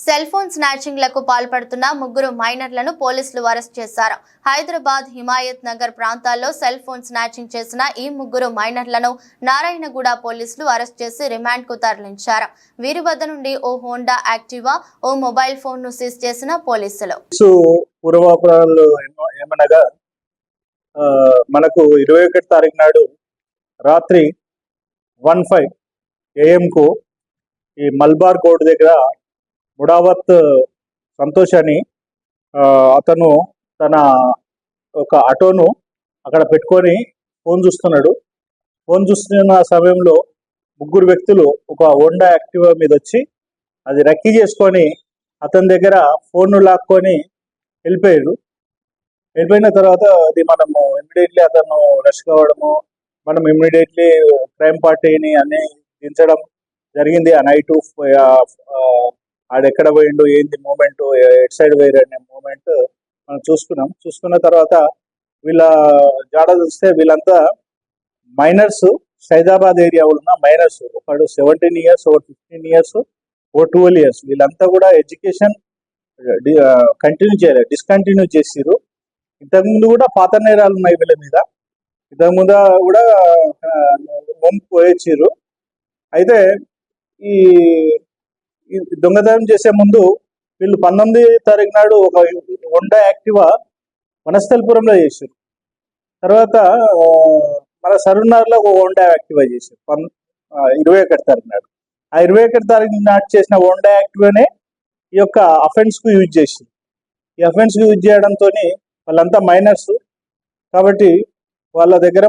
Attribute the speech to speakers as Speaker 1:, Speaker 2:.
Speaker 1: Cell phone స్నాచింగ్లకు పాల్పడుతున్న ముగ్గురు మైనర్లను పోలీసులు అరెస్ట్ చేశారు. హైదరాబాద్, హిమాయత్ నగర్ ప్రాంతాల్లో సెల్ ఫోన్ స్నాచింగ్ చేసిన ఈ ముగ్గురు మైనర్లను నారాయణగూడ పోలీసులు అరెస్ట్ చేసి రిమాండ్ కు తరలించారు. వీరి వద్ద నుండి ఓ హోండా యాక్టివా, ఓ మొబైల్ ఫోన్ ను సీజ్ చేసిన పోలీసులు.
Speaker 2: మనకు 21 తారీఖు నాడు రాత్రి 1:05 AM కు ఈ మల్బార్ కోర్టు దగ్గర ముడావత్ సంతోష్ అని అతను తన ఒక ఆటోను అక్కడ పెట్టుకొని ఫోన్ చూస్తున్నాడు. ఫోన్ చూస్తున్న సమయంలో ముగ్గురు వ్యక్తులు ఒక హోండా యాక్టివా మీద వచ్చి అది రక్కీ చేసుకొని అతని దగ్గర ఫోన్ లాక్కొని వెళ్ళిపోయారు. వెళ్ళిపోయిన తర్వాత అది మనము ఇమ్మీడియట్లీ అతను రష్ కావడము, మనం ఇమ్మీడియట్లీ క్రైమ్ పార్టీని అన్ని దించడం జరిగింది. ఆ నైట్ ఆడెక్కడ పోయిండు, ఏంది మూమెంట్, ఎట్ సైడ్ వేర్ అనే మూమెంట్ మనం చూసుకున్న తర్వాత వీళ్ళ జాడ చూస్తే వీళ్ళంతా మైనర్స్, సైదాబాద్ ఏరియా ఉన్న మైనర్స్. ఒకడు 17 years, ఒక 15 years, ఓ 12 years. వీళ్ళంతా కూడా ఎడ్యుకేషన్ కంటిన్యూ చేయలేదు, డిస్కంటిన్యూ చేసిరు. ఇంతకుముందు కూడా పాత నేరాలు ఉన్నాయి వీళ్ళ మీద. ఇంతకుముందు కూడా పోయొచ్చిర్రు. అయితే ఈ దొంగతనం చేసే ముందు వీళ్ళు 19 తారీఖు నాడు ఒక హోండా యాక్టివా వనస్థలపురంలో చేశారు. తర్వాత మన సరూర్నగర్లో ఒక హోండా యాక్టివా చేశారు 21 తారీఖు నాడు. ఆ 21 తారీఖు నాడు చేసిన హోండా యాక్టివానే ఈ యొక్క అఫెన్స్ కు యూజ్ చేశారు. ఈ అఫెన్స్ కు యూజ్ చేయడంతో వాళ్ళంతా మైనర్స్ కాబట్టి వాళ్ళ దగ్గర